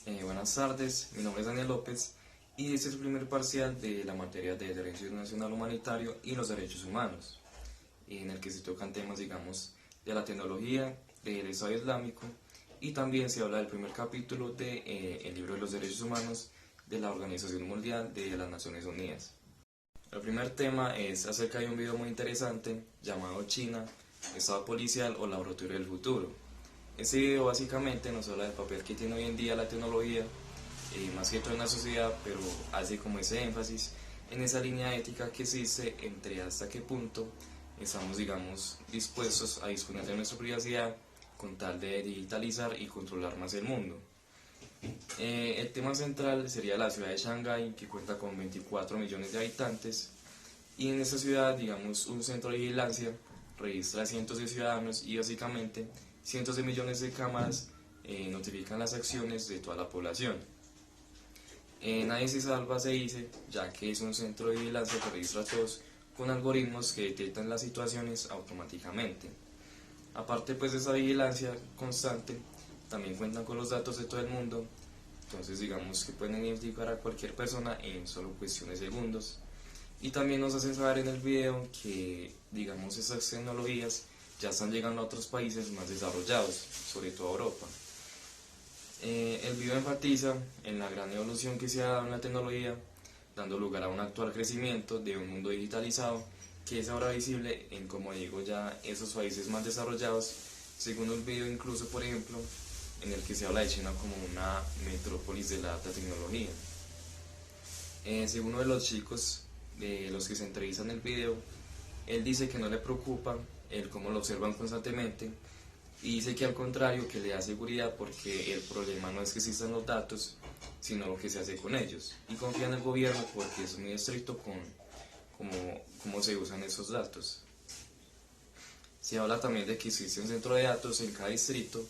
Buenas tardes, mi nombre es Daniel López y este es el primer parcial de la materia de Derecho Internacional Humanitario y los Derechos Humanos, en el que se tocan temas, digamos, de la tecnología, del Estado Islámico y también se habla del primer capítulo de, el libro de los Derechos Humanos de la Organización Mundial de las Naciones Unidas. El primer tema es acerca de un video muy interesante llamado China, Estado Policial o Laboratorio del Futuro. Este video básicamente nos habla del papel que tiene hoy en día la tecnología, más que todo en la sociedad, pero hace como ese énfasis en esa línea ética que existe entre hasta qué punto estamos, digamos, dispuestos a disponer de nuestra privacidad con tal de digitalizar y controlar más el mundo. El tema central sería la ciudad de Shanghái, que cuenta con 24 millones de habitantes, y en esta ciudad, digamos, un centro de vigilancia registra cientos de ciudadanos y básicamente cientos de millones de cámaras notifican las acciones de toda la población. Nadie se salva, se dice, ya que es un centro de vigilancia que registra a todos con algoritmos que detectan las situaciones automáticamente. Aparte pues de esa vigilancia constante, también cuentan con los datos de todo el mundo, entonces digamos que pueden identificar a cualquier persona en solo cuestiones de segundos. Y también nos hacen saber en el video que, digamos, esas tecnologías ya están llegando a otros países más desarrollados, sobre todo a Europa. El video enfatiza en la gran evolución que se ha dado en la tecnología, dando lugar a un actual crecimiento de un mundo digitalizado que es ahora visible en, como digo, ya esos países más desarrollados, según un video incluso, por ejemplo, en el que se habla de China como una metrópolis de la alta tecnología. Según uno de los chicos de los que se entrevistan en el video, él dice que no le preocupa el cómo lo observan constantemente y dice que al contrario, que le da seguridad porque el problema no es que existan los datos, sino lo que se hace con ellos, y confía en el gobierno porque es muy estricto con cómo se usan esos datos. Se habla también de que existe un centro de datos en cada distrito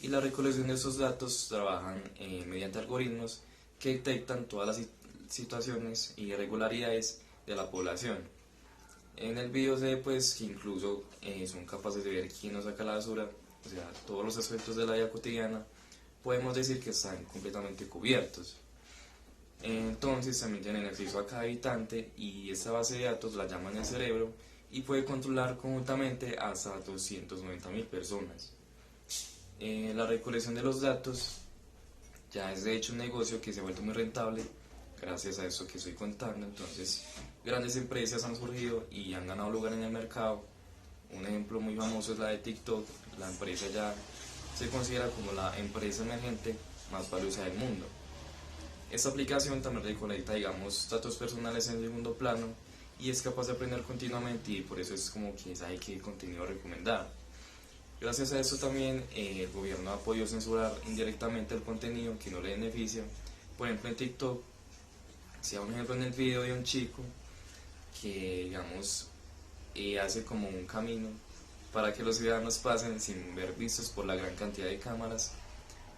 y la recolección de esos datos trabajan mediante algoritmos que detectan todas las situaciones y irregularidades de la población. En el video se ve pues que incluso son capaces de ver quién no saca la basura, o sea, todos los aspectos de la vida cotidiana, podemos decir que están completamente cubiertos. Entonces también tienen acceso a cada habitante y esta base de datos la llaman el cerebro y puede controlar conjuntamente hasta 290.000 personas. La recolección de los datos ya es de hecho un negocio que se ha vuelto muy rentable gracias a eso que estoy contando. Entonces grandes empresas han surgido y han ganado lugar en el mercado. Un ejemplo muy famoso es la de TikTok. La empresa ya se considera como la empresa emergente más valiosa del mundo. Esta aplicación también recolecta, digamos, datos personales en segundo plano y es capaz de aprender continuamente y por eso es como que sabe qué contenido recomendar. Gracias a eso también el gobierno ha podido censurar indirectamente el contenido que no le beneficia. Por ejemplo en TikTok, si da un ejemplo en el video de un chico que, digamos, hace como un camino para que los ciudadanos pasen sin ver vistos por la gran cantidad de cámaras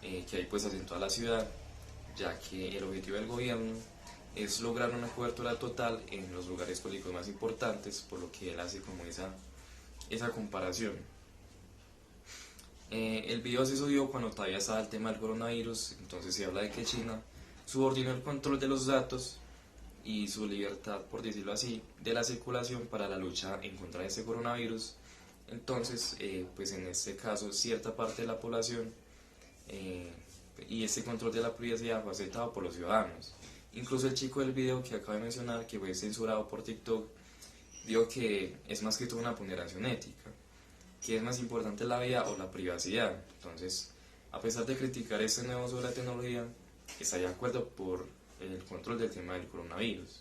que hay pues en toda la ciudad, ya que el objetivo del gobierno es lograr una cobertura total en los lugares públicos más importantes, por lo que él hace como esa comparación. El video se subió cuando todavía estaba el tema del coronavirus, entonces se habla de que China subordinó el control de los datos y su libertad, por decirlo así, de la circulación para la lucha en contra de este coronavirus. Entonces, pues en este caso, cierta parte de la población y este control de la privacidad fue aceptado por los ciudadanos. Incluso el chico del video que acabo de mencionar, que fue censurado por TikTok, dijo que es más que todo una ponderación ética, que es más importante la vida o la privacidad. Entonces, a pesar de criticar este nuevo uso de la tecnología, está de acuerdo por el control del tema del coronavirus.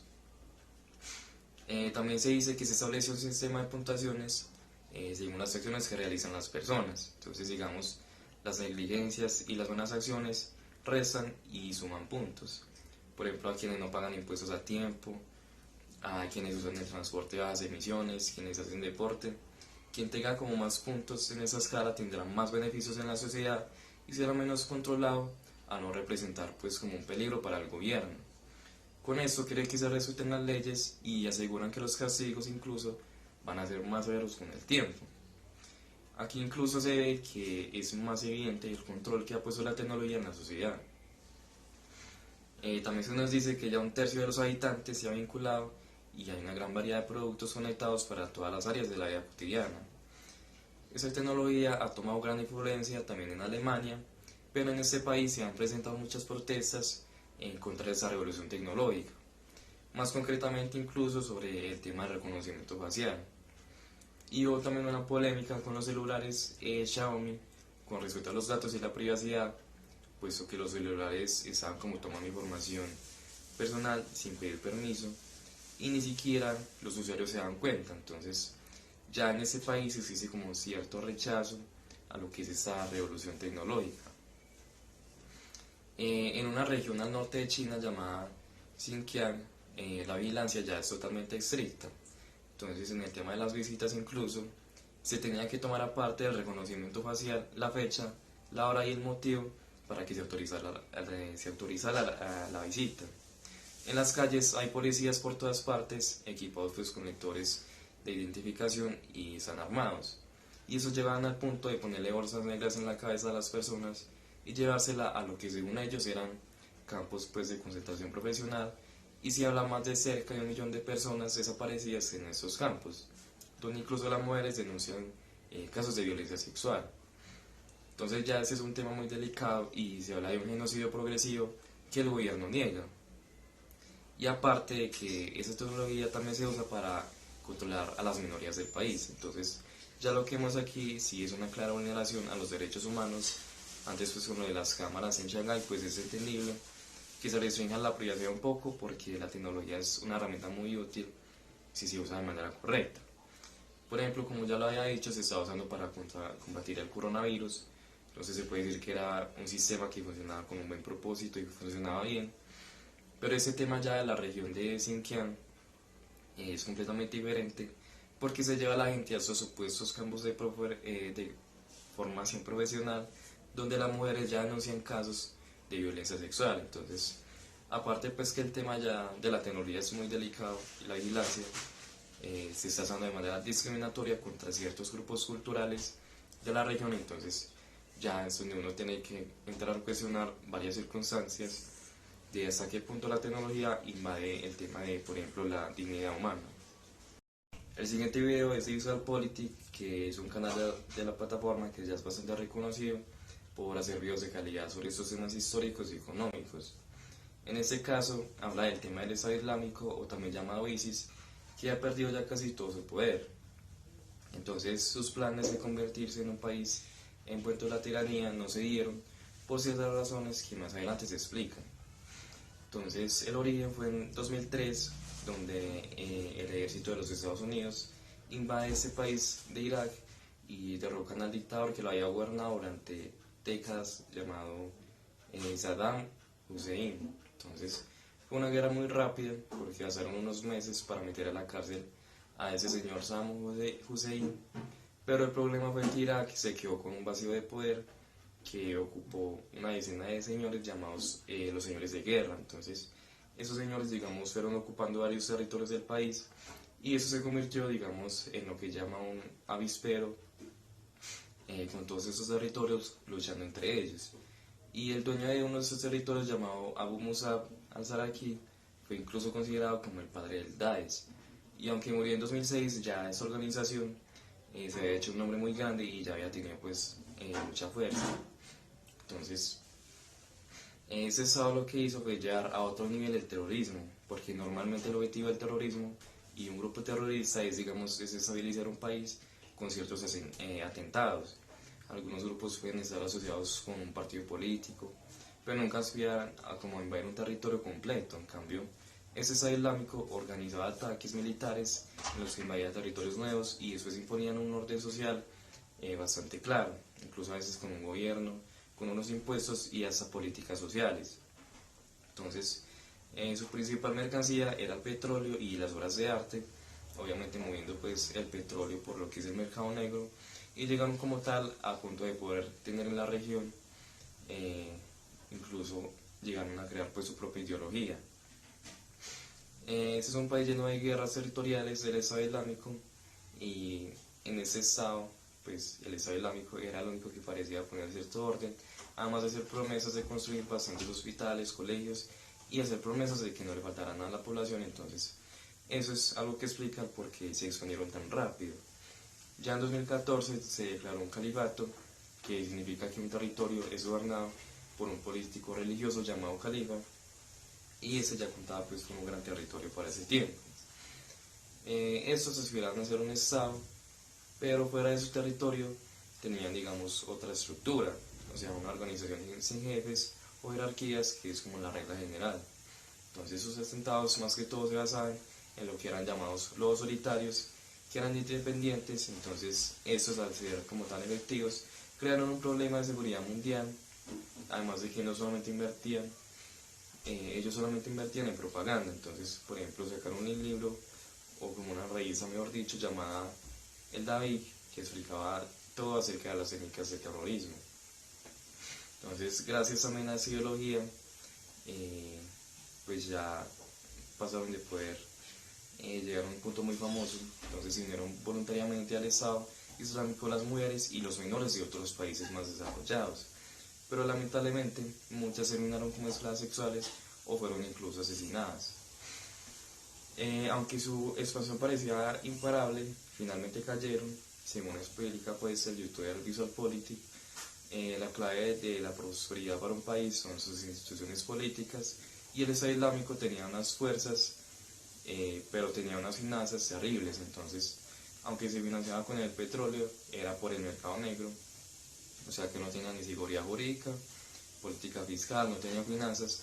También se dice que se estableció un sistema de puntuaciones según las acciones que realizan las personas. Entonces, digamos, las negligencias y las buenas acciones restan y suman puntos. Por ejemplo, a quienes no pagan impuestos a tiempo, a quienes usan el transporte de bajas emisiones, quienes hacen deporte. Quien tenga como más puntos en esa escala tendrá más beneficios en la sociedad y será menos controlado a no representar pues como un peligro para el gobierno. Con esto quiere que se resulten las leyes y aseguran que los castigos incluso van a ser más severos con el tiempo. Aquí incluso se ve que es más evidente el control que ha puesto la tecnología en la sociedad. También se nos dice que ya un tercio de los habitantes se ha vinculado y hay una gran variedad de productos conectados para todas las áreas de la vida cotidiana. Esta tecnología ha tomado gran influencia también en Alemania, pero en este país se han presentado muchas protestas en contra de esa revolución tecnológica, más concretamente incluso sobre el tema del reconocimiento facial. Y hubo también una polémica con los celulares Xiaomi con respecto a los datos y la privacidad, puesto que los celulares estaban como tomando información personal sin pedir permiso y ni siquiera los usuarios se dan cuenta. Entonces ya en este país existe como cierto rechazo a lo que es esta revolución tecnológica. En una región al norte de China llamada Xinjiang, la vigilancia ya es totalmente estricta. Entonces en el tema de las visitas incluso se tenía que tomar aparte del reconocimiento facial la fecha, la hora y el motivo para que se autorizara la visita. En las calles hay policías por todas partes, equipados pues, con lectores de identificación y están armados. Y eso llevaban al punto de ponerle bolsas negras en la cabeza a las personas y llevársela a lo que según ellos eran campos pues, de concentración profesional, y se habla más de cerca de 1 millón de personas desaparecidas en estos campos, donde incluso las mujeres denuncian casos de violencia sexual. Entonces ya ese es un tema muy delicado y se habla de un genocidio progresivo que el gobierno niega. Y aparte de que esa tecnología también se usa para controlar a las minorías del país. Entonces ya lo que vemos aquí sí es una clara vulneración a los derechos humanos. Antes pues con lo de las cámaras en Shanghái pues es entendible que se restrinja la privacidad un poco porque la tecnología es una herramienta muy útil si se usa de manera correcta. Por ejemplo, como ya lo había dicho, se está usando para combatir el coronavirus. Entonces se puede decir que era un sistema que funcionaba con un buen propósito y funcionaba bien. Pero ese tema ya de la región de Xinjiang es completamente diferente porque se lleva a la gente a estos supuestos campos de formación profesional donde las mujeres ya denuncian casos de violencia sexual. Entonces, aparte pues que el tema ya de la tecnología es muy delicado y la vigilancia se está usando de manera discriminatoria contra ciertos grupos culturales de la región. Entonces ya es donde uno tiene que entrar a cuestionar varias circunstancias de hasta qué punto la tecnología invade el tema de, por ejemplo, la dignidad humana. El siguiente video es de VisualPolitik, que es un canal de la plataforma que ya es bastante reconocido por hacer videos de calidad sobre estos temas históricos y económicos. En este caso, habla del tema del Estado Islámico, o también llamado ISIS, que ha perdido ya casi todo su poder. Entonces, sus planes de convertirse en un país envuelto en la tiranía no se dieron por ciertas razones que más adelante se explican. Entonces, el origen fue en 2003, donde el ejército de los Estados Unidos invade este país de Irak y derrocan al dictador que lo había gobernado durante décadas, llamado Saddam Hussein. Entonces, fue una guerra muy rápida porque pasaron unos meses para meter a la cárcel a ese señor Saddam Hussein, pero el problema fue que Irak se quedó con un vacío de poder que ocupó una decena de señores llamados los señores de guerra. Entonces, esos señores, digamos, fueron ocupando varios territorios del país y eso se convirtió, digamos, en lo que llama un avispero, con todos esos territorios luchando entre ellos. Y el dueño de uno de esos territorios, llamado Abu Musab al-Zarqi, fue incluso considerado como el padre del Daesh. Y aunque murió en 2006, ya esa organización se había hecho un nombre muy grande y ya había tenido pues mucha fuerza. Entonces, ese Estado lo que hizo fue llevar a otro nivel el terrorismo, porque normalmente el objetivo del terrorismo y un grupo terrorista es, digamos, desestabilizar un país con ciertos atentados. Algunos grupos pueden estar asociados con un partido político, pero nunca aspiran a como invadir un territorio completo. En cambio, ese Estado Islámico organizaba ataques militares en los que invadía territorios nuevos y después imponían un orden social bastante claro, incluso a veces con un gobierno, con unos impuestos y hasta políticas sociales. Entonces, su principal mercancía era el petróleo y las obras de arte, obviamente moviendo pues el petróleo por lo que es el mercado negro, y llegaron como tal a punto de poder tener en la región, incluso llegaron a crear pues su propia ideología. Este es un país lleno de guerras territoriales del Estado Islámico, y en ese estado pues el Estado Islámico era lo único que parecía poner cierto orden, además de hacer promesas de construir bastantes hospitales, colegios y hacer promesas de que no le faltará nada a la población. Entonces eso es algo que explica por qué se expandieron tan rápido. Ya en 2014 se declaró un califato, que significa que un territorio es gobernado por un político religioso llamado califa, y ese ya contaba pues con un gran territorio para ese tiempo. Estos aspiraban a ser un estado, pero fuera de su territorio tenían, digamos, otra estructura, o sea, una organización sin jefes o jerarquías, que es como la regla general. Entonces sus atentados más que todo se basaban en lo que eran llamados lobos solitarios, que eran independientes. Entonces estos, al ser como tan efectivos, crearon un problema de seguridad mundial, además de que no solamente invertían, ellos solamente invertían en propaganda. Entonces, por ejemplo, sacaron un libro, o como una revista mejor dicho, llamada El David, que explicaba todo acerca de las técnicas de terrorismo. Entonces, gracias también a esa ideología, pues ya pasaron de poder llegar a un punto muy famoso. Entonces se unieron voluntariamente al Estado Islámico las mujeres y los menores de otros países más desarrollados, pero lamentablemente muchas terminaron como esclavas sexuales o fueron incluso asesinadas. Aunque su expansión parecía imparable, finalmente cayeron. Según explica pues el youtuber VisualPolitik, la clave de la prosperidad para un país son sus instituciones políticas, y el Estado Islámico tenía unas fuerzas, pero tenía unas finanzas terribles. Entonces, aunque se financiaba con el petróleo, era por el mercado negro, o sea que no tenía ni seguridad jurídica, política fiscal, no tenía finanzas,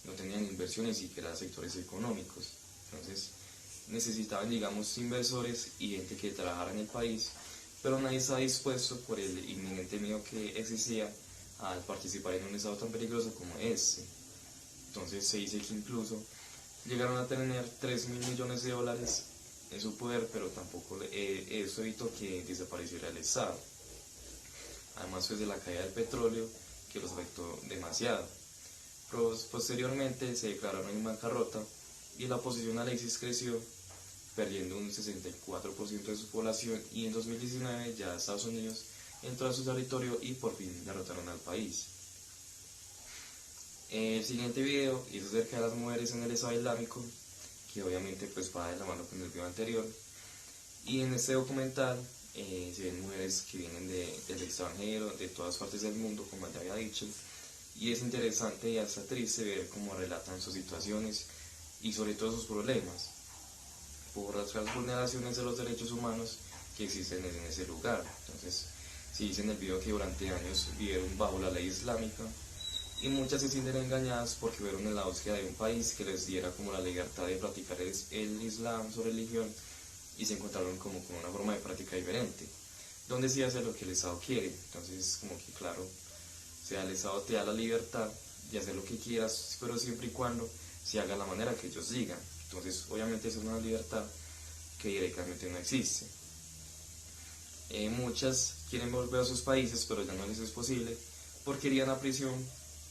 no tenían inversiones y que eran sectores económicos. Entonces necesitaban, digamos, inversores y gente que trabajara en el país, pero nadie estaba dispuesto por el inminente miedo que existía al participar en un estado tan peligroso como este. Entonces se dice que incluso llegaron a tener 3.000 millones de dólares en su poder, pero tampoco eso evitó que desapareciera el estado. Además pues de la caída del petróleo, que los afectó demasiado. Posteriormente se declararon en bancarrota y la oposición al ISIS creció, perdiendo un 64% de su población, y en 2019 ya Estados Unidos entró a su territorio y por fin derrotaron al país. El siguiente video es acerca de las mujeres en el Estado Islámico, que obviamente pues va de la mano con el video anterior, y en este documental se ven mujeres que vienen del extranjero, de todas partes del mundo, como ya había dicho, y es interesante y hasta triste ver cómo relatan sus situaciones y sobre todo sus problemas por las vulneraciones de los derechos humanos que existen en ese lugar. Entonces se dice en el video que durante años vivieron bajo la ley islámica, y muchas se sienten engañadas porque fueron en la búsqueda de un país que les diera como la libertad de practicar el Islam, su religión, y se encontraron como con una forma de práctica diferente, donde sí hace lo que el Estado quiere. Entonces como que claro, o sea, el Estado te da la libertad de hacer lo que quieras, pero siempre y cuando se haga de la manera que ellos digan. Entonces obviamente es una libertad que directamente no existe. Muchas quieren volver a sus países, pero ya no les es posible porque irían a prisión,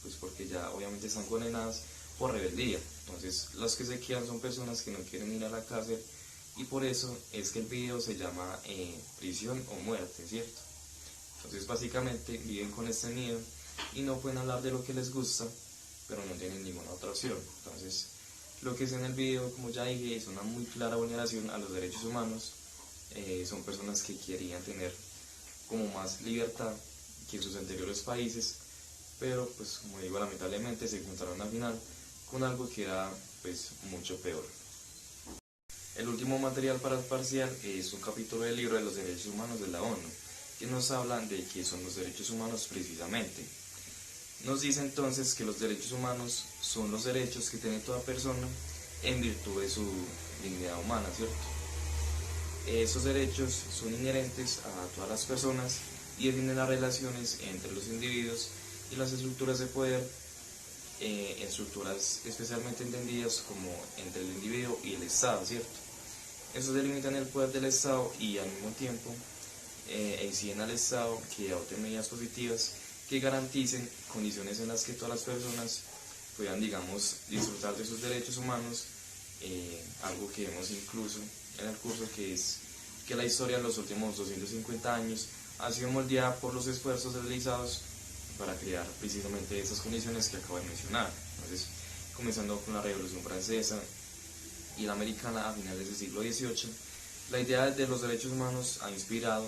pues porque ya obviamente están condenadas por rebeldía. Entonces las que se quedan son personas que no quieren ir a la cárcel, y por eso es que el video se llama prisión o muerte, ¿cierto? Entonces básicamente viven con este miedo y no pueden hablar de lo que les gusta, pero no tienen ninguna otra opción. Entonces lo que es en el video, como ya dije, es una muy clara vulneración a los derechos humanos. Son personas que querían tener como más libertad que en sus anteriores países, pero pues como digo, lamentablemente se encontraron al final con algo que era pues mucho peor. El último material para el parcial es un capítulo del libro de los derechos humanos de la ONU, que nos habla de qué son los derechos humanos precisamente. Nos dice entonces que los derechos humanos son los derechos que tiene toda persona en virtud de su dignidad humana, ¿cierto? Estos derechos son inherentes a todas las personas y definen las relaciones entre los individuos y las estructuras de poder, estructuras especialmente entendidas como entre el individuo y el Estado, ¿cierto? Estos delimitan el poder del Estado y al mismo tiempo exigen al Estado que adopte medidas positivas que garanticen condiciones en las que todas las personas puedan, digamos, disfrutar de sus derechos humanos, algo que vemos incluso en el curso, que es que la historia en los últimos 250 años ha sido moldeada por los esfuerzos realizados para crear precisamente esas condiciones que acabo de mencionar. Entonces, comenzando con la Revolución Francesa y la Americana a finales del siglo XVIII. La idea de los derechos humanos ha inspirado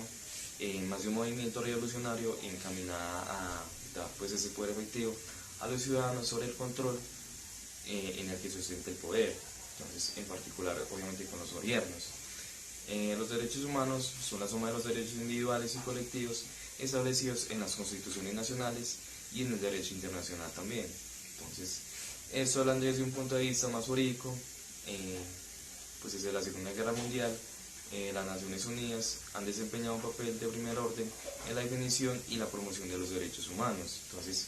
más de un movimiento revolucionario encaminada a dar pues ese poder efectivo a los ciudadanos sobre el control en el que se sustenta el poder, entonces en particular obviamente con los gobiernos. Los derechos humanos son la suma de los derechos individuales y colectivos establecidos en las constituciones nacionales y en el derecho internacional también. Entonces, esto hablando desde un punto de vista más jurídico, pues desde la Segunda Guerra Mundial, las Naciones Unidas han desempeñado un papel de primer orden en la definición y la promoción de los derechos humanos. Entonces,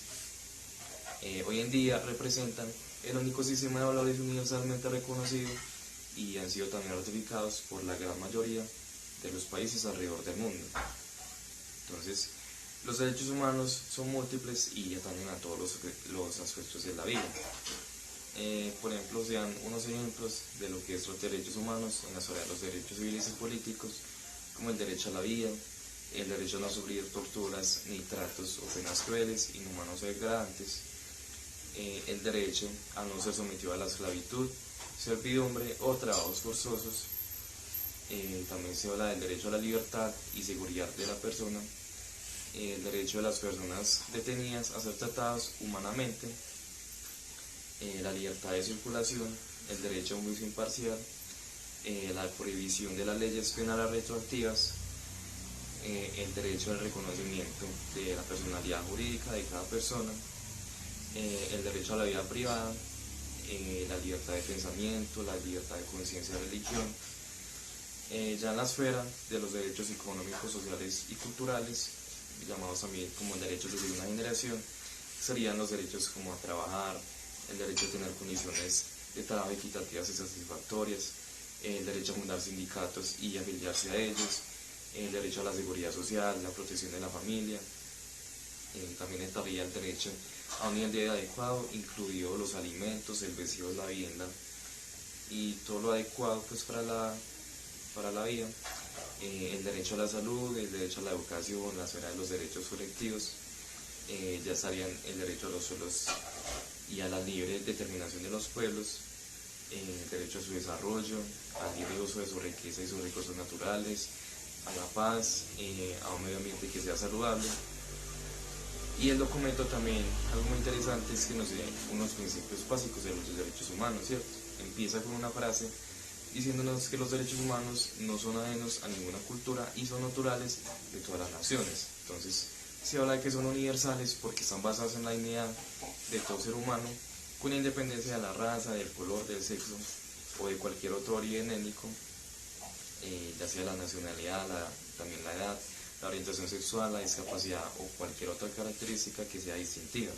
hoy en día representan el único sistema de valores universalmente reconocido y han sido también ratificados por la gran mayoría de los países alrededor del mundo. Entonces, los derechos humanos son múltiples y atañen a todos los aspectos de la vida. Por ejemplo, sean unos ejemplos de lo que es los derechos humanos en la esfera de los derechos civiles y políticos, como el derecho a la vida, el derecho a no sufrir torturas ni tratos o penas crueles, inhumanos o degradantes, el derecho a no ser sometido a la esclavitud, servidumbre o trabajos forzosos. También se habla del derecho a la libertad y seguridad de la persona, el derecho de las personas detenidas a ser tratadas humanamente, la libertad de circulación, el derecho a un juicio imparcial, la prohibición de las leyes penales retroactivas, el derecho al reconocimiento de la personalidad jurídica de cada persona, el derecho a la vida privada, la libertad de pensamiento, la libertad de conciencia y religión. Ya en la esfera de los derechos económicos, sociales y culturales, llamados también como derechos de una generación, serían los derechos como a trabajar, el derecho a tener condiciones de trabajo equitativas y satisfactorias, el derecho a fundar sindicatos y afiliarse a ellos, el derecho a la seguridad social, la protección de la familia. También estaría el derecho a un nivel de vida adecuado, incluidos los alimentos, el vestido, la vivienda y todo lo adecuado pues para la vida. El derecho a la salud, el derecho a la educación, la esfera de los derechos colectivos, ya estarían el derecho a los suelos y a la libre determinación de los pueblos, el derecho a su desarrollo, al libre uso de su riqueza y sus recursos naturales, a la paz, a un medio ambiente que sea saludable. Y el documento también, algo muy interesante es que nos da unos principios básicos de los derechos humanos, ¿cierto? Empieza con una frase diciéndonos que los derechos humanos no son ajenos a ninguna cultura y son naturales de todas las naciones. Entonces, se habla de que son universales porque están basados en la dignidad de todo ser humano, con independencia de la raza, del color, del sexo o de cualquier otro origen étnico, ya sea la nacionalidad, también la edad, la orientación sexual, la discapacidad o cualquier otra característica que sea distintiva.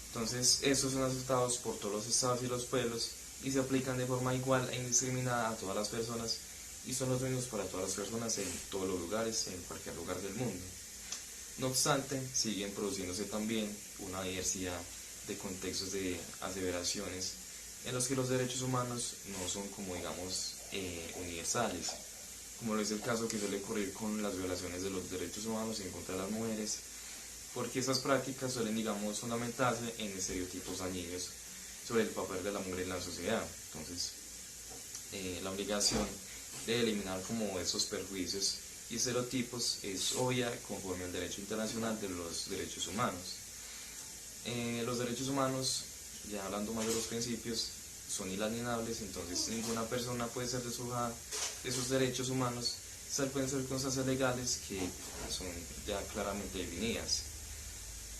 Entonces, estos son aceptados por todos los estados y los pueblos y se aplican de forma igual e indiscriminada a todas las personas y son los mismos para todas las personas en todos los lugares, en cualquier lugar del mundo. No obstante, siguen produciéndose también una diversidad de contextos de aseveraciones en los que los derechos humanos no son como digamos universales, como es el caso que suele ocurrir con las violaciones de los derechos humanos en contra de las mujeres, porque esas prácticas suelen digamos fundamentarse en estereotipos dañinos sobre el papel de la mujer en la sociedad. Entonces, la obligación de eliminar como esos perjuicios y estereotipos es obvia conforme al derecho internacional de los derechos humanos. Los derechos humanos, ya hablando más de los principios, son inalienables, entonces ninguna persona puede ser despojada de sus derechos humanos, salvo en circunstancias legales que son ya claramente definidas.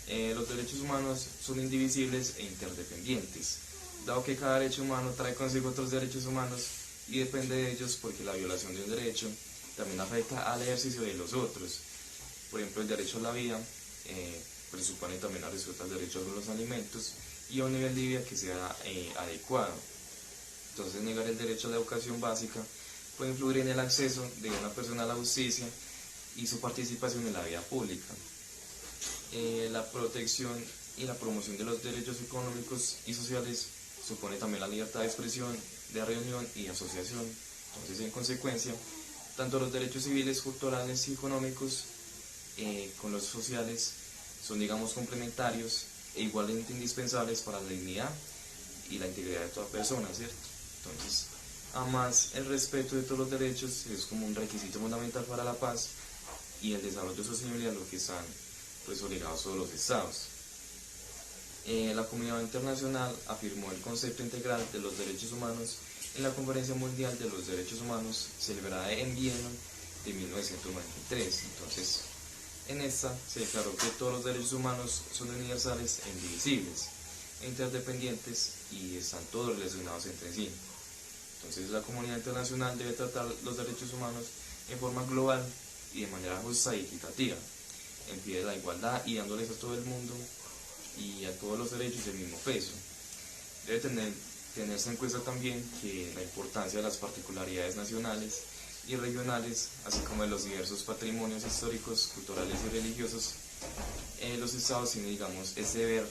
Los derechos humanos son indivisibles e interdependientes, dado que cada derecho humano trae consigo otros derechos humanos y depende de ellos porque la violación de un derecho también afecta al ejercicio de los otros. Por ejemplo, el derecho a la vida presupone también la respeto al derecho a los alimentos y a un nivel de vida que sea adecuado. Entonces, negar el derecho a la educación básica puede influir en el acceso de una persona a la justicia y su participación en la vida pública. La protección y la promoción de los derechos económicos y sociales supone también la libertad de expresión, de reunión y asociación. Entonces, en consecuencia, tanto los derechos civiles, culturales y económicos con los sociales son, digamos, complementarios e igualmente indispensables para la dignidad y la integridad de toda persona, ¿cierto? Entonces, además, el respeto de todos los derechos es como un requisito fundamental para la paz y el desarrollo sostenible a lo que están pues obligados todos los estados. La comunidad internacional afirmó el concepto integral de los derechos humanos en la Conferencia Mundial de los Derechos Humanos celebrada en Viena de 1993. Entonces, en esta se declaró que todos los derechos humanos son universales e indivisibles, e interdependientes y están todos relacionados entre sí. Entonces, la comunidad internacional debe tratar los derechos humanos en forma global y de manera justa y equitativa, en pie de la igualdad y dándoles a todo el mundo y a todos los derechos el mismo peso. Debe tenerse en cuenta también que la importancia de las particularidades nacionales y regionales, así como de los diversos patrimonios históricos, culturales y religiosos, los estados tienen, digamos, ese deber,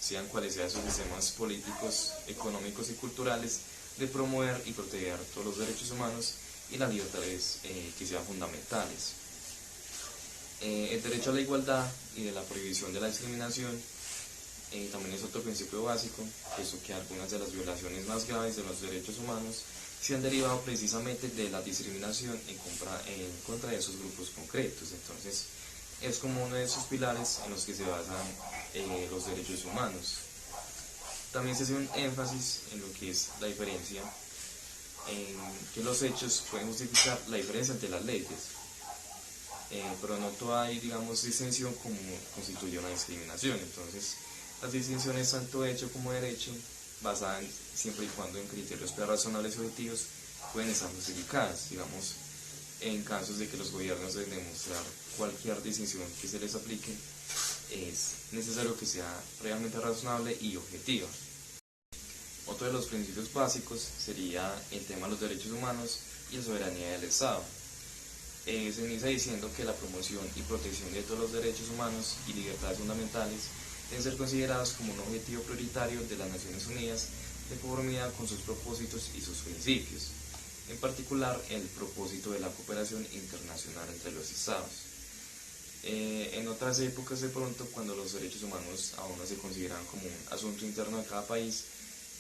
sean cuales sean sus sistemas políticos, económicos y culturales, de promover y proteger todos los derechos humanos y las libertades que sean fundamentales. El derecho a la igualdad y de la prohibición de la discriminación también es otro principio básico, puesto que algunas de las violaciones más graves de los derechos humanos se han derivado precisamente de la discriminación en contra de esos grupos concretos. Entonces, es como uno de esos pilares en los que se basan los derechos humanos. También se hace un énfasis en lo que es la diferencia, en que los hechos pueden justificar la diferencia entre las leyes, pero no toda, digamos, distinción como constituye una discriminación. Entonces, las distinciones tanto hecho como derecho, basadas siempre y cuando en criterios razonables y objetivos, pueden estar justificadas, digamos, en casos de que los gobiernos deben demostrar cualquier distinción que se les aplique, es necesario que sea realmente razonable y objetiva. Otro de los principios básicos sería el tema de los derechos humanos y la soberanía del Estado. Se inicia diciendo que la promoción y protección de todos los derechos humanos y libertades fundamentales deben ser considerados como un objetivo prioritario de las Naciones Unidas de conformidad con sus propósitos y sus principios, en particular el propósito de la cooperación internacional entre los estados. En otras épocas, de pronto, cuando los derechos humanos aún no se consideraban como un asunto interno de cada país,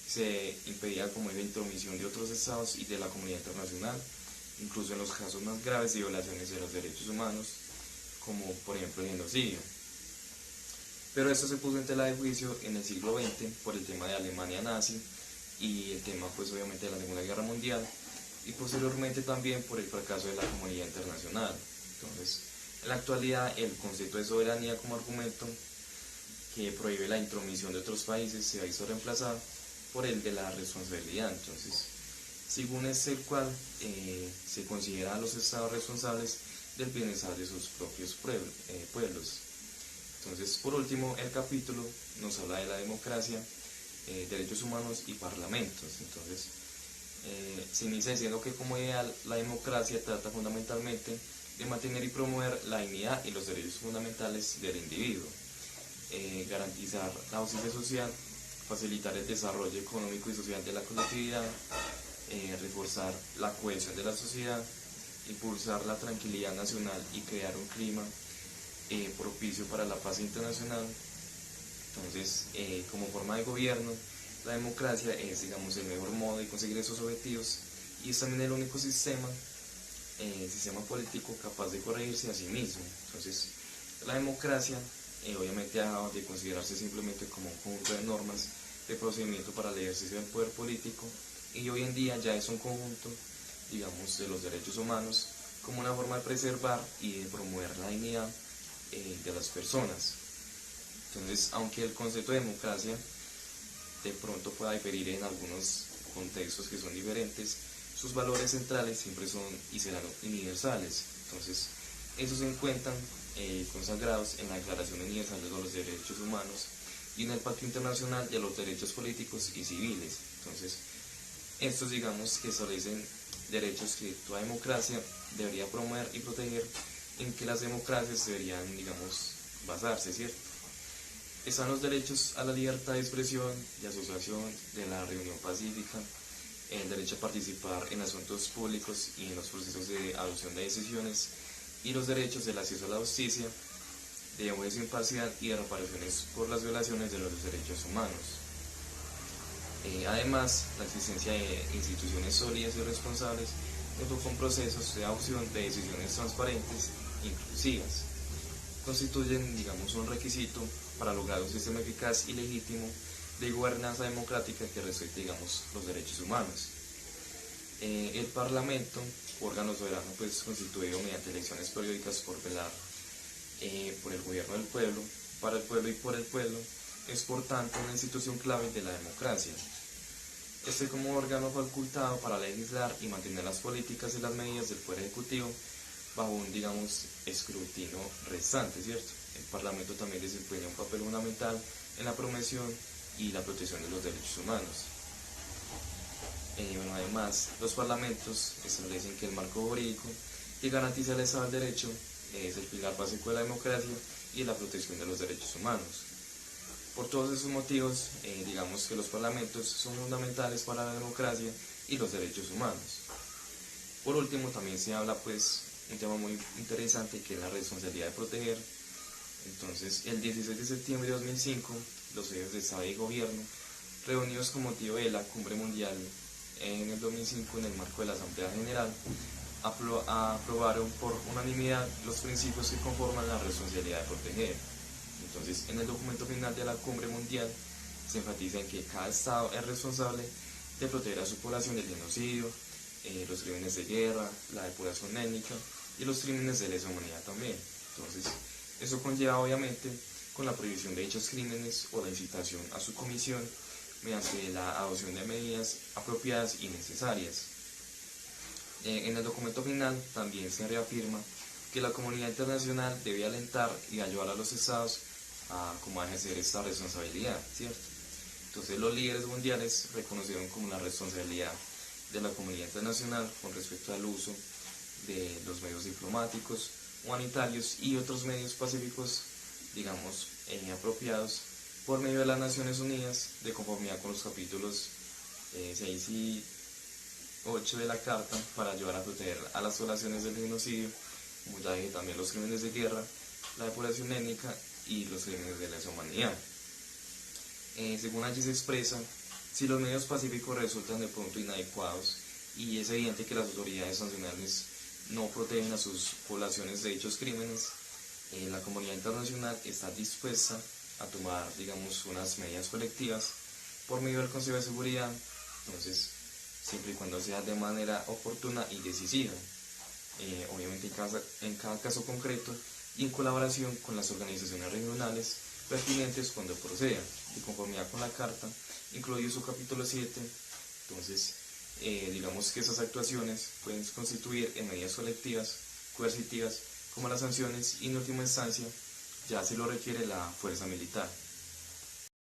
se impedía como la intromisión de otros estados y de la comunidad internacional, incluso en los casos más graves de violaciones de los derechos humanos, como por ejemplo el genocidio. Pero esto se puso en tela de juicio en el siglo XX por el tema de Alemania nazi y el tema pues obviamente de la Segunda Guerra Mundial, y posteriormente también por el fracaso de la comunidad internacional. Entonces, en la actualidad el concepto de soberanía como argumento que prohíbe la intromisión de otros países se ha visto reemplazado por el de la responsabilidad. Entonces, según es el cual se considera a los estados responsables del bienestar de sus propios pueblos. Entonces, por último, el capítulo nos habla de la democracia, derechos humanos y parlamentos. Entonces, se inicia diciendo que como ideal la democracia trata fundamentalmente de mantener y promover la dignidad y los derechos fundamentales del individuo, garantizar la justicia social, facilitar el desarrollo económico y social de la colectividad, reforzar la cohesión de la sociedad, impulsar la tranquilidad nacional y crear un clima propicio para la paz internacional. Entonces, como forma de gobierno, la democracia es, digamos, el mejor modo de conseguir esos objetivos y es también el único sistema político capaz de corregirse a sí mismo. Entonces, la democracia obviamente ha dejado de considerarse simplemente como un conjunto de normas de procedimiento para el ejercicio del poder político, y hoy en día ya es un conjunto, digamos, de los derechos humanos como una forma de preservar y de promover la dignidad de las personas. Entonces, aunque el concepto de democracia de pronto pueda diferir en algunos contextos que son diferentes, sus valores centrales siempre son y serán universales. Entonces, esos se encuentran consagrados en la Declaración Universal de los Derechos Humanos y en el Pacto Internacional de los Derechos Políticos y Civiles. Entonces, estos, digamos, que establecen derechos que toda democracia debería promover y proteger, en que las democracias deberían, digamos, basarse, ¿cierto? Están los derechos a la libertad de expresión, de asociación, de la reunión pacífica, el derecho a participar en asuntos públicos y en los procesos de adopción de decisiones, y los derechos del acceso a la justicia, de juicio imparcial y de reparaciones por las violaciones de los derechos humanos. Además, la existencia de instituciones sólidas y responsables junto con procesos de adopción de decisiones transparentes e inclusivas constituyen, digamos, un requisito para lograr un sistema eficaz y legítimo de gobernanza democrática que respete, digamos, los derechos humanos. El Parlamento, órgano soberano, pues constituido mediante elecciones periódicas por velar por el gobierno del pueblo, para el pueblo y por el pueblo, es por tanto una institución clave de la democracia. Este como órgano facultado para legislar y mantener las políticas y las medidas del Poder Ejecutivo bajo un, digamos, escrutinio restante, ¿cierto? El Parlamento también desempeña un papel fundamental en la promoción y la protección de los derechos humanos. Bueno, además, los parlamentos establecen que el marco jurídico que garantiza el Estado de Derecho es el pilar básico de la democracia y la protección de los derechos humanos. Por todos esos motivos, digamos que los parlamentos son fundamentales para la democracia y los derechos humanos. Por último, también se habla, pues, un tema muy interesante que es la responsabilidad de proteger. Entonces, el 16 de septiembre de 2005, los jefes de Estado y Gobierno, reunidos con motivo de la Cumbre Mundial en el 2005 en el marco de la Asamblea General, aprobaron por unanimidad los principios que conforman la responsabilidad de proteger. Entonces, en el documento final de la Cumbre Mundial se enfatiza en que cada Estado es responsable de proteger a su población del genocidio, los crímenes de guerra, la depuración étnica y los crímenes de lesa humanidad también. Entonces, eso conlleva obviamente con la prohibición de dichos crímenes o la incitación a su comisión mediante la adopción de medidas apropiadas y necesarias. En el documento final también se reafirma que la comunidad internacional debe alentar y ayudar a los estados a ejercer esta responsabilidad, ¿cierto? Entonces los líderes mundiales reconocieron como una responsabilidad de la comunidad internacional con respecto al uso de los medios diplomáticos, humanitarios y otros medios pacíficos, digamos, apropiados por medio de las Naciones Unidas, de conformidad con los capítulos 6 y 8 de la Carta, para ayudar a proteger a las poblaciones del genocidio, como ya dije, también los crímenes de guerra, la depuración étnica y los crímenes de lesa humanidad. Según allí se expresa, si los medios pacíficos resultan de pronto inadecuados y es evidente que las autoridades nacionales no protegen a sus poblaciones de dichos crímenes, la comunidad internacional está dispuesta a tomar, digamos, unas medidas colectivas por medio del Consejo de Seguridad, entonces, siempre y cuando sea de manera oportuna y decisiva, obviamente en cada caso concreto y en colaboración con las organizaciones regionales pertinentes cuando proceda, de conformidad con la Carta, incluido su capítulo 7, entonces, digamos que esas actuaciones pueden constituir en medidas colectivas, coercitivas, como las sanciones y en última instancia, ya se lo requiere la fuerza militar.